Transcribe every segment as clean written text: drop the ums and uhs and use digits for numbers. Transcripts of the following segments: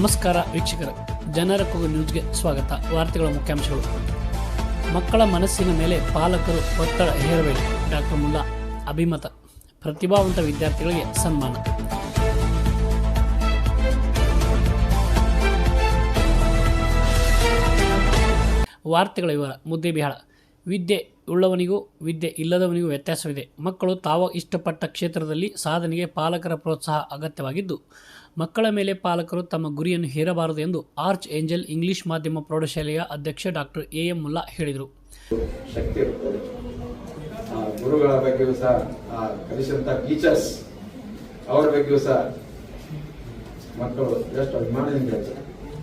ನಮಸ್ಕಾರ ವೀಕ್ಷಕರ, ಜನರ ಕೂಗು ನ್ಯೂಸ್ಗೆ ಸ್ವಾಗತ. ವಾರ್ತೆಗಳ ಮುಖ್ಯಾಂಶಗಳು. ಮಕ್ಕಳ ಮನಸ್ಸಿನ ಮೇಲೆ ಪಾಲಕರು ಒತ್ತಡ ಹೇರಬೇಡಿ. ಡಾಕ್ಟರ್ ಮುಲ್ಲಾ ಅಭಿಮತ. ಪ್ರತಿಭಾವಂತ ವಿದ್ಯಾರ್ಥಿಗಳಿಗೆ ಸನ್ಮಾನ. ವಾರ್ತೆಗಳ ವಿವರ. ಮುದ್ದೆಬಿಹಾಳ. ವಿದ್ಯೆ ಉಳ್ಳವನಿಗೂ ವಿದ್ಯೆ ಇಲ್ಲದವನಿಗೂ ವ್ಯತ್ಯಾಸವಿದೆ. ಮಕ್ಕಳು ತಾವು ಇಷ್ಟಪಟ್ಟ ಕ್ಷೇತ್ರದಲ್ಲಿ ಸಾಧನೆಗೆ ಪಾಲಕರ ಪ್ರೋತ್ಸಾಹ ಅಗತ್ಯವಾಗಿದ್ದು, ಮಕ್ಕಳ ಮೇಲೆ ಪಾಲಕರು ತಮ್ಮ ಗುರಿಯನ್ನು ಹೇರಬಾರದು ಎಂದು ಆರ್ಚ್ ಏಂಜಲ್ ಇಂಗ್ಲಿಷ್ ಮಾಧ್ಯಮ ಪ್ರೌಢಶಾಲೆಯ ಅಧ್ಯಕ್ಷ ಡಾಕ್ಟರ್ ಎಂ ಮುಲ್ಲಾ ಹೇಳಿದರು. ಶಕ್ತಿ ಇರುತ್ತದೆ. ಗುರುಗಳ ಬಗ್ಗೆಯೂ ಸಹ ಕಲಿಸಿದಂಥ ಟೀಚರ್ಸ್ ಅವರ ಬಗ್ಗೆಯೂ ಸಹ ಮಕ್ಕಳು ಎಷ್ಟು ಅಭಿಮಾನದಿಂದ ಹೇಳ್ತಾರೆ.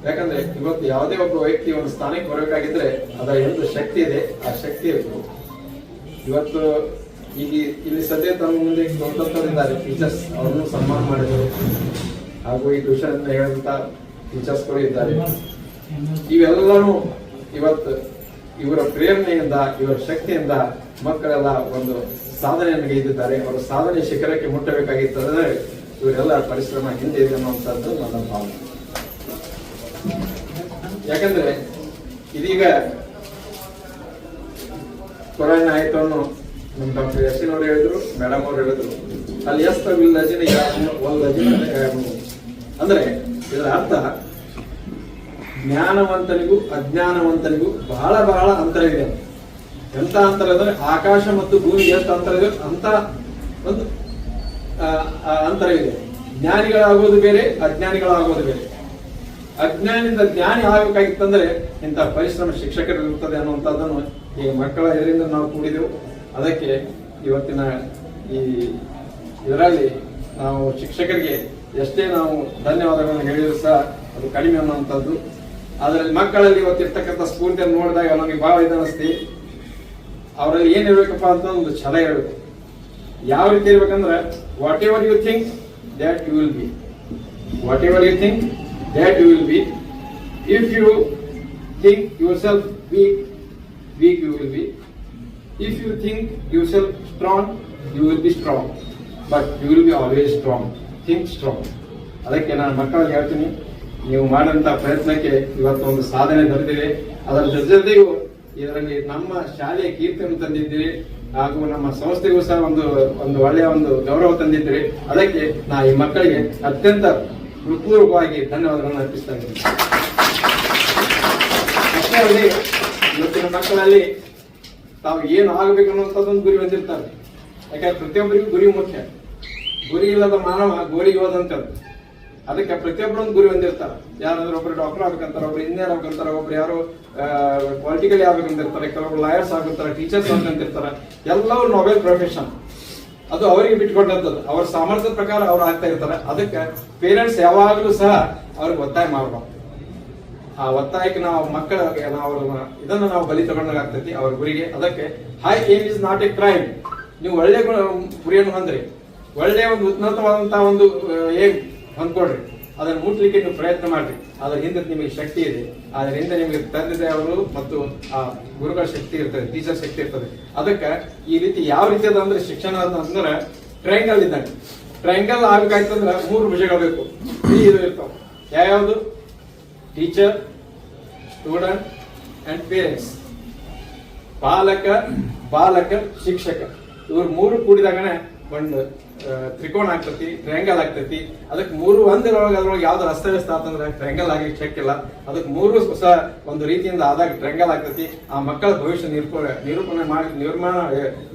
ಯಾಕಂದ್ರೆ ಇವತ್ತು ಯಾವುದೇ ಒಬ್ಬ ವ್ಯಕ್ತಿ ಒಂದು ಸ್ಥಾನಕ್ಕೆ ಬರಬೇಕಾಗಿದ್ರೆ ಅದರ ಒಂದು ಶಕ್ತಿ ಇದೆ, ಆ ಶಕ್ತಿ ಇರ್ತದೆ. ಇವತ್ತು ಈಗ ಇಲ್ಲಿ ಸದ್ಯ ತಮ್ಮ ಮುಂದೆ ದೊಡ್ಡವರಿದ್ದಾರೆ ಟೀಚರ್ಸ್, ಅವರನ್ನು ಸನ್ಮಾನ ಮಾಡಿದರು. ಹಾಗೂ ಈ ಟ್ಯೂಷನ್ ಹೇಳಿದಂತ ಟೀಚರ್ಸ್ಗಳು ಇದ್ದಾರೆ. ಇವೆಲ್ಲರೂ ಇವತ್ತು ಇವರ ಪ್ರೇರಣೆಯಿಂದ, ಇವರ ಶಕ್ತಿಯಿಂದ ಮಕ್ಕಳೆಲ್ಲ ಒಂದು ಸಾಧನೆಯನ್ನು ಗೈದಿದ್ದಾರೆ. ಅವರ ಸಾಧನೆ ಶಿಖರಕ್ಕೆ ಮುಟ್ಟಬೇಕಾಗಿತ್ತಂದ್ರೆ ಇವರೆಲ್ಲ ಪರಿಶ್ರಮ ಹಿಂದೆ ಇದೆ ಅನ್ನುವಂಥದ್ದು ನನ್ನ ಭಾವನೆ. ಯಾಕಂದ್ರೆ ಇದೀಗ ಕೊರೋನಾ ಆಯ್ತು ಅನ್ನೋ ನಮ್ಮ ಡಾಕ್ಟರ್ ಯಶಿನ್ ಅವರು ಹೇಳಿದ್ರು, ಮೇಡಮ್ ಅವರು ಹೇಳಿದ್ರು, ಅಲ್ಲಿ ಅಂದ್ರೆ ಇದರ ಅರ್ಥ ಜ್ಞಾನವಂತನಿಗೂ ಅಜ್ಞಾನವಂತನಿಗೂ ಬಹಳ ಬಹಳ ಅಂತರ ಇದೆ. ಎಂತ ಅಂತರ ಅಂದ್ರೆ ಆಕಾಶ ಮತ್ತು ಭೂಮಿ ಎಷ್ಟು ಅಂತರ ಇದೆ ಅಂತ ಒಂದು ಅಂತರ ಇದೆ. ಜ್ಞಾನಿಗಳಾಗೋದು ಬೇರೆ, ಅಜ್ಞಾನಿಗಳಾಗೋದು ಬೇರೆ. ಅಜ್ಞಾನಿಂದ ಜ್ಞಾನಿ ಆಗಬೇಕಾಗಿತ್ತಂದ್ರೆ ಇಂಥ ಪರಿಶ್ರಮ ಶಿಕ್ಷಕರು ಇರುತ್ತದೆ ಅನ್ನುವಂಥದ್ದನ್ನು ಈ ಮಕ್ಕಳ ಇದರಿಂದ ನಾವು ಕೂಡಿದೆವು. ಅದಕ್ಕೆ ಇವತ್ತಿನ ಈ ಇದರಲ್ಲಿ ನಾವು ಶಿಕ್ಷಕರಿಗೆ ಎಷ್ಟೇ ನಾವು ಧನ್ಯವಾದಗಳನ್ನು ಹೇಳಿದ್ರು ಸಹ ಅದು ಕಡಿಮೆ ಅನ್ನುವಂಥದ್ದು. ಅದರಲ್ಲಿ ಮಕ್ಕಳಲ್ಲಿ ಇವತ್ತಿರ್ತಕ್ಕಂಥ ಸ್ಫೂರ್ತಿಯನ್ನು ನೋಡಿದಾಗ ನಮಗೆ ಬಹಳ ಇದನ್ನಿಸ್ತಿ. ಅವರಲ್ಲಿ ಏನಿರ್ಬೇಕಪ್ಪ ಅಂತ ಒಂದು ಛಲ ಇರಬೇಕು. ಯಾವ ರೀತಿ ಇರ್ಬೇಕಂದ್ರೆ whatever you think that you will be. Whatever you think that you will be. If you think yourself weak, you will be. If you think yourself strong, you will be strong. But you will be always strong. Think strong. ಅದಕ್ಕೆ ನಾನು ಮಕ್ಕಳಿಗೆ ಹೇಳ್ತೀನಿ, ನೀವು ಮಾಡಿದಂಥ ಪ್ರಯತ್ನಕ್ಕೆ ಇವತ್ತು ಒಂದು ಸಾಧನೆ ಬರೆದಿದೆ. ಅದರ ಜೊತೆಗೂ ಇದರಲ್ಲಿ ನಮ್ಮ ಶಾಲೆಯ ಕೀರ್ತಿಯನ್ನು ತಂದಿದ್ದೀರಿ, ಹಾಗೂ ನಮ್ಮ ಸಂಸ್ಥೆಗೂ ಸಹ ಒಂದು ಒಳ್ಳೆಯ ಒಂದು ಗೌರವ ತಂದಿದ್ದೀರಿ. ಅದಕ್ಕೆ ನಾ ಈ ಮಕ್ಕಳಿಗೆ ಅತ್ಯಂತ ಹೃತ್ಪೂರ್ವಕವಾಗಿ ಧನ್ಯವಾದಗಳನ್ನು ಅರ್ಪಿಸ್ತಾ ಇದ್ದೀನಿ. ಅಷ್ಟೇ ಅಲ್ಲದೆ ಇವತ್ತಿನ ಮಕ್ಕಳಲ್ಲಿ ತಾವು ಏನು ಆಗಬೇಕು ಅನ್ನುವಂಥದ್ದೊಂದು ಗುರಿ ಹೊಂದಿರ್ತಾರೆ. ಯಾಕಂದ್ರೆ ಪ್ರತಿಯೊಬ್ಬರಿಗೂ ಗುರಿ ಮುಖ್ಯ. ಗುರಿ ಇಲ್ಲದ ಮಾನವ ಗೋರಿಗೆ ಹೋದಂಥದ್ದು. ಅದಕ್ಕೆ ಪ್ರತಿಯೊಬ್ಬರೊಂದು ಗುರಿ ಹೊಂದಿರ್ತಾರೆ. ಯಾರಾದ್ರೂ ಒಬ್ರು ಡಾಕ್ಟರ್ ಆಗ್ಬೇಕಂತಾರೆ, ಒಬ್ರು ಇಂಜಿನಿಯರ್ ಆಗ್ಬೇಕಂತಾರೆ, ಒಬ್ರು ಯಾರು ಪೊಲಿಟಿಕಲಿ ಆಗ್ಬೇಕಂತಿರ್ತಾರೆ, ಕೆಲವೊಬ್ರು ಲಾಯರ್ಸ್ ಆಗ್ಬೇಕಂತಾರೆ, ಟೀಚರ್ಸ್ ಆಗ್ಬೇಕಂತಿರ್ತಾರೆ. ಎಲ್ಲವೂ ನೊಬೆಲ್ ಪ್ರೊಫೆಷನ್. ಅದು ಅವರಿಗೆ ಬಿಟ್ಕೊಟ್ಟದ್ದು. ಅವ್ರ ಸಾಮರ್ಥ್ಯದ ಪ್ರಕಾರ ಅವ್ರು ಆಗ್ತಾ ಇರ್ತಾರೆ. ಅದಕ್ಕೆ ಪೇರೆಂಟ್ಸ್ ಯಾವಾಗಲೂ ಸಹ ಅವ್ರಿಗೆ ಒತ್ತಾಯ ಮಾಡಬಾರ್ದು. ಆ ಒತ್ತಾಯಕ್ಕೆ ನಾವು ಮಕ್ಕಳಿಗೆ ಇದನ್ನು ನಾವು ಬಲಿ ತಗೊಂಡಾಗ್ತೈತಿ ಅವ್ರ ಗುರಿಗೆ. ಅದಕ್ಕೆ high aim is not a crime. ನೀವು ಒಳ್ಳೆ ಗುರಿಯನ್ನು ಹೊಂದ್ರಿ, ಒಳ್ಳೆ ಒಂದು ಉನ್ನತವಾದಂತಹ ಒಂದು ಏಮ್ ಹೊಂದ್ಕೊಡ್ರಿ, ಅದನ್ನು ಮುಟ್ಲಿಕ್ಕೆ ನೀವು ಪ್ರಯತ್ನ ಮಾಡ್ರಿ. ಅದ್ರ ಹಿಂದೆ ನಿಮಗೆ ಶಕ್ತಿ ಇದೆ. ಅದ್ರ ಹಿಂದೆ ನಿಮಗೆ ತಂದೆ ಅವರು ಮತ್ತು ಆ ಗುರುಗಳ ಶಕ್ತಿ ಇರ್ತದೆ, ಟೀಚರ್ ಶಕ್ತಿ ಇರ್ತದೆ. ಅದಕ್ಕೆ ಈ ರೀತಿ ಯಾವ ರೀತಿ ಅದ ಅಂದ್ರೆ ಶಿಕ್ಷಣ ಅಂತಂದ್ರೆ ಟ್ರಯಾಂಗಲ್ ಇದ್ದಂಗೆ. ಟ್ರಯಾಂಗಲ್ ಆಗ್ಬೇಕಾಯ್ತಂದ್ರೆ 3 ಭುಜಗಳು ಬೇಕು. ಇದು ಇರ್ತಾವ. ಯಾವ್ಯಾವುದು? Teacher, student and parents. ಬಾಲಕ ಶಿಕ್ಷಕ. ಇವ್ರು 3 ಕೂಡಿದಾಗನೇ ಒಂದು ತ್ರಿಕೋಣ ಆಗ್ತತಿ, ಟ್ರಯಾಂಗಲ್ ಆಗ್ತತಿ. ಅದಕ್ಕೆ 3 ಅದ್ರೊಳಗೆ ಯಾವ್ದು ಅಸ್ತವ್ಯಸ್ತ ಆತಂದ್ರೆ ಟ್ರಯಾಂಗಲ್ ಆಗ್ಲಿಕ್ಕೆ ಶಕ್ತಿಲ್ಲ. ಅದಕ್ಕೆ 3 ಸಹ ಒಂದು ರೀತಿಯಿಂದ ಆದಾಗ ಟ್ರಯಾಂಗಲ್ ಆಗ್ತತಿ. ಆ ಮಕ್ಕಳ ಭವಿಷ್ಯ ನಿರೂಪಣೆ ಮಾಡಿ ನಿರ್ಮಾಣ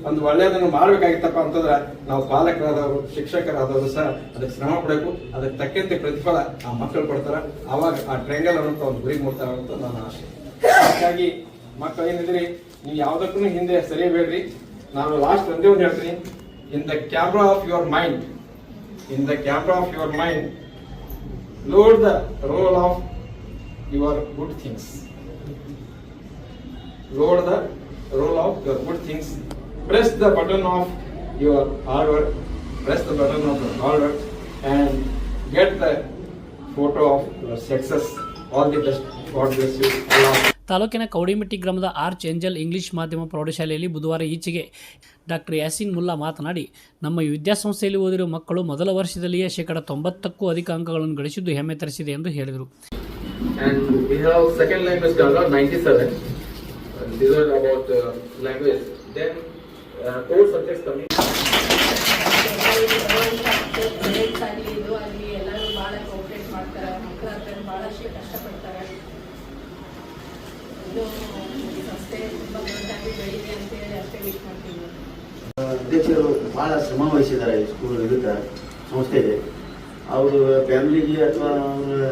ಒಂದು ಒಳ್ಳೆಯದನ್ನು ಮಾಡ್ಬೇಕಾಗಿತ್ತಪ್ಪ ಅಂತಂದ್ರೆ ನಾವು ಪಾಲಕರಾದವರು, ಶಿಕ್ಷಕರಾದವರು ಸಹ ಅದಕ್ಕೆ ಶ್ರಮ ಪಡಬೇಕು. ಅದಕ್ಕೆ ತಕ್ಕಂತೆ ಪ್ರತಿಫಲ ಆ ಮಕ್ಕಳು ಕೊಡ್ತಾರ. ಅವಾಗ ಆ ಟ್ರಯಾಂಗಲ್ ಅನ್ನೋಂಥ ಒಂದು ಗುರಿ ಮೂಡ್ತಾರ ಅಂತ ನನ್ನ ಆಶೆ. ಹಾಗಾಗಿ ಮಕ್ಕಳು ಏನಿದ್ರಿ, ನೀವು ಯಾವ್ದಕ್ಕೂ ಹಿಂದೆ ಸರಿಯಬೇಡ್ರಿ. ನಾನು ಲಾಸ್ಟ್ ಒಂದೇ ಒಂದು ಹೇಳ್ತೀನಿ. In the camera of your mind, load the roll of your good things. Load the roll of your good things. Press the button of your hard work. And get the photo of your success. All the best. God bless you. ತಾಲೂಕಿನ ಕೌಡಿಮಟ್ಟಿ ಗ್ರಾಮದ arch angel English ಮಾಧ್ಯಮ ಪ್ರೌಢಶಾಲೆಯಲ್ಲಿ ಬುಧವಾರ ಈಚೆಗೆ doctor Yaseen Mulla ಮಾತನಾಡಿ, ನಮ್ಮ ಈ ವಿದ್ಯಾಸಂಸ್ಥೆಯಲ್ಲಿ ಓದಿರುವ ಮಕ್ಕಳು ಮೊದಲ ವರ್ಷದಲ್ಲಿಯೇ 90%ಕ್ಕೂ ಅಧಿಕ ಅಂಕಗಳನ್ನು ಗಳಿಸಿದ್ದು ಹೆಮ್ಮೆ ತರಿಸಿದೆ ಎಂದು ಹೇಳಿದರು. And we have second language Kannada 97. These are about language. Then 4 subjects coming. ಅಲ್ಲಿ ಎಲ್ಲರೂ ಭಾಳ ಕೋಆಪರೇಟ್ ಮಾಡ್ತಾರೆ, ಮಕ್ಕಳ ಹತ್ರ ಭಾಳಷ್ಟು ಕಷ್ಟಪಡ್ತಾರೆ. ಇದು ಸಂಸ್ಥೆ ತುಂಬ ದೊಡ್ಡದಾಗಿ ಬೆಳೀಲಿ ಅಂತೇಳಿ ಅಷ್ಟೇ ವಿಶ್ ಮಾಡ್ತೀವಿ. ಅಧ್ಯಕ್ಷರು ಭಾಳ ಶ್ರಮ ವಹಿಸಿದ್ದಾರೆ ಸ್ಕೂಲ್ ಇದಕ್ಕೆ ಸಂಸ್ಥೆಗೆ. ಅವರು ಫ್ಯಾಮಿಲಿಗೆ ಅಥವಾ ಅವರ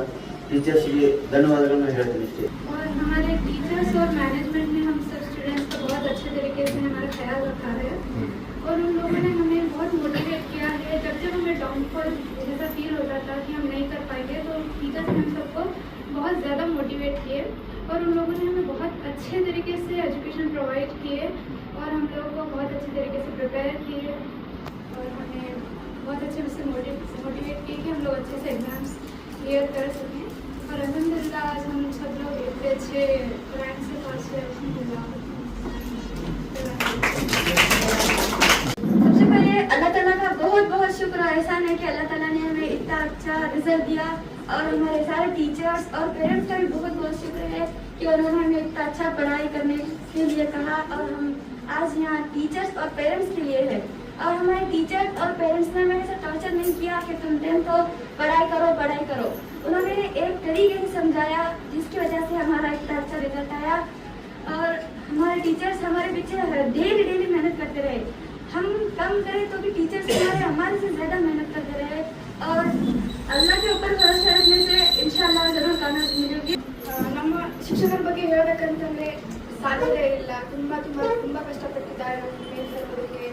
टीचर्स धन्यवाद ಹೇಳ್ತೀನಿ ಇಷ್ಟೇ. और हमारे टीचर्स और मैनेजमेंट ने हम सब स्टूडेंट्स को बहुत अच्छे तरीके से हमारा ख्याल रखा है और उन लोगों ने हमें बहुत मोटिवेट किया है. जब जब हमें डाउनफॉल जैसा फील होता था कि हम नहीं कर पाएंगे तो टीचर्स ने हम सबको बहुत ज़्यादा मोटिवेट किए और उन लोगों ने हमें बहुत अच्छे तरीके से एजुकेशन प्रोवाइड किए और हम लोगों को बहुत अच्छे तरीके से प्रिपेयर किए और हमें बहुत अच्छे से मोटिवेट किए कि हम लोग अच्छे से एग्ज़ाम्स क्लियर कर सकें. और अल्हम्दुलिल्लाह आज हम सब लोग इतने अच्छे रैंक से पास हुए. सबसे पहले अल्लाह ताला का बहुत बहुत शुक्र और एहसान है कि अल्लाह ताला ने हमें इतना अच्छा रिजल्ट दिया और हमारे सारे टीचर्स और पेरेंट्स का भी बहुत बहुत शुक्र है कि उन्होंने हमें इतना अच्छा पढ़ाई करने के लिए कहा और हम आज यहाँ टीचर्स और पेरेंट्स के लिए है. और हमारे टीचर्स और पेरेंट्स ने हमें ऐसा टॉर्चर नहीं किया कि तुम टेंथ हो पढ़ाई करो. उन्होंने एक तरीके से समझाया जिसकी वजह से हमारा इतना अच्छा रिजल्ट आया. और हमारे टीचर्स हमारे पीछे डेली मेहनत करते रहे. हम कम करें तो भी टीचर्स हमारे से ज़्यादा मेहनत करते रहे और अल्लाह के ऊपर भरोसा रखने से इंशाल्लाह ज़रूर कामयाबी मिलेगी. ನಮ್ಮ ಶಿಕ್ಷಕರ ಬಗ್ಗೆ ಹೇಳಬೇಕಂತಂದರೆ ಸಾಧ್ಯವೇ ಇಲ್ಲ. ತುಂಬ ಕಷ್ಟಪಟ್ಟಿದ್ದಾರೆ ನಮ್ಮ ಮೇಲ್ವರ್ಗದವರಿಗೆ.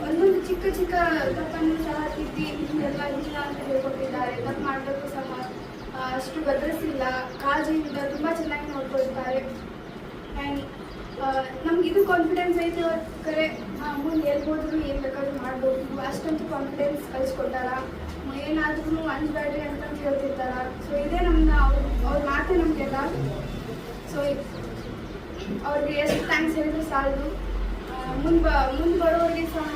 ಒಂದೊಂದು ಚಿಕ್ಕ ತಪ್ಪನ್ನು ಸಹ ತಿದ್ದಿ ಇದನ್ನೆಲ್ಲ ಇಲ್ಲ ಅಂತ ಹೇಳ್ಕೊಟ್ಟಿದ್ದಾರೆ. ತಪ್ಪು ಮಾಡಬೇಕು ಸಹ ಅಷ್ಟು ಗದರಿಸಿಲ್ಲ, ಕಾಳಜಿಯಿಂದ ತುಂಬ ಚೆನ್ನಾಗಿ ನೋಡ್ಕೊಳ್ತಾರೆ. ಆ್ಯಂಡ್ ನಮ್ಗೆ ಇದು ಕಾನ್ಫಿಡೆನ್ಸ್ ಐತೆ ಕರೆ ಮುಂದೆ ಹೇಳ್ಬೋದ್ರು ಏನು ಬೇಕಾದ್ರೂ ಮಾಡ್ಬೋದು ಅಷ್ಟಂತೂ ಕಾನ್ಫಿಡೆನ್ಸ್ ಕಲಿಸ್ಕೊಟ್ಟಾರ. ಏನಾದ್ರೂ ಅಂಜಬೇಡ್ರಿ ಅಂತ ಹೇಳ್ತಿರ್ತಾರ. ಸೊ ಇದೇ ನಮ್ಮನ್ನ ಅವ್ರ ಮಾತೆ ನಮಗೆಲ್ಲ. ಸೊ ಅವ್ರಿಗೆ ಎಷ್ಟು ಥ್ಯಾಂಕ್ಸ್ ಹೇಳಿದ್ರು ಸಾಲದು. ಮುಂದೆ ಬರೋರಿಗೆ ಸಹ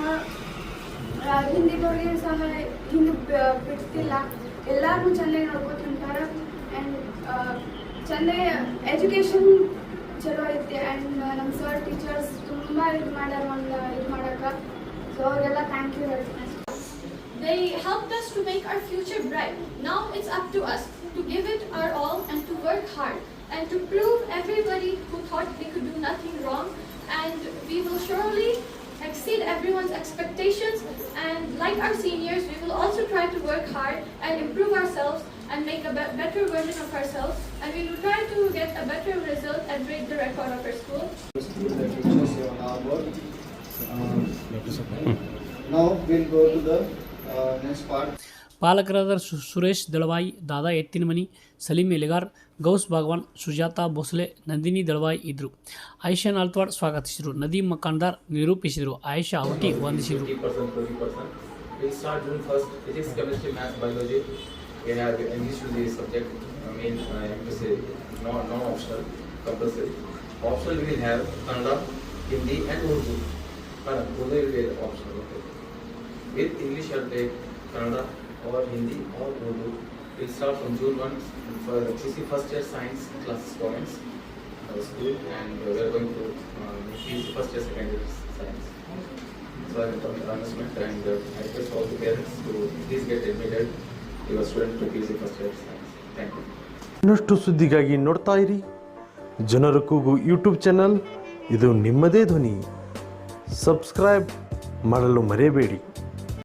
ಹಿಂದಿದವ್ರಿಗೆ ಸಹ ಹಿಂದೆ ಬಿಡ್ತಿಲ್ಲ. ಎಲ್ಲರೂ ಚೆನ್ನಾಗಿ ನೋಡ್ಕೊತಿರ್ತಾರೆ. ಆ್ಯಂಡ್ ಚೆನ್ನಾಗಿ ಎಜುಕೇಷನ್ ಚಲೋ ಐತೆ. ಆ್ಯಂಡ್ ನಮ್ಮ ಸರ್ ಟೀಚರ್ಸ್ ತುಂಬ ಇದು ಮಾಡ್ಯಾರ ಒಂದು ಇದು ಮಾಡೋಕ್ಕೆ. ಸೊ ಅವ್ರಿಗೆಲ್ಲ ಥ್ಯಾಂಕ್ ಯು ಹೇಳ್ತೀನಿ. They helped us to make our future bright. Now it's up to us to give it our all and to work hard and to prove everybody who thought they could do nothing wrong. And we will surely exceed everyone's expectations, and like our seniors we will also try to work hard and improve ourselves and make a better version of ourselves, and we will try to get a better result and break the record of our school. Now we'll go to the next part. ಪಾಲಕರಾದ ಸುರೇಶ್ ದಳವಾಯಿ, ದಾದಾ ಎತ್ತಿನಮನಿ, ಸಲೀಂ ಎಲಿಗಾರ್, ಗೌಸ್ ಬಾಗ್ವಾನ್, ಸುಜಾತಾ ಭೋಸಲೆ, ನಂದಿನಿ ದಳವಾಯಿ ಇದ್ದರು. ಆಯಿಷಾ ನಾಲ್ತ್ವಾಡ್ ಸ್ವಾಗತಿಸಿದರು. ನದೀಮ್ ಮಕಾನ್ದಾರ್ ನಿರೂಪಿಸಿದರು. ಆಯಿಷಾ ಅವಟಿ ವಂದಿಸಿದರು. 20%. We'll start June 1st. Physics, chemistry, maths, biology. We have English to the subject. I have to say non-optional, compulsory. Optional we will have Kannada, Hindi and Urdu. Urdu will be optional. Okay. With English I'll take Kannada or Hindi or Urdu. We'll start from June 1 for HCC first year science classes commence school, and we are going to HCC first year second year science. So I will announcement, and I request all the parents to please get admitted your student to HCC first year science. Thank you. ಇನ್ನಷ್ಟು ಸುದ್ದಿಗಾಗಿ ನೋಡ್ತಾ ಇರಿ ಜನರ ಕೂಗು YouTube channel. ಇದು ನಿಮ್ಮದೇ ಧ್ವನಿ. Subscribe ಮಾಡಲು ಮರೆಯಬೇಡಿ.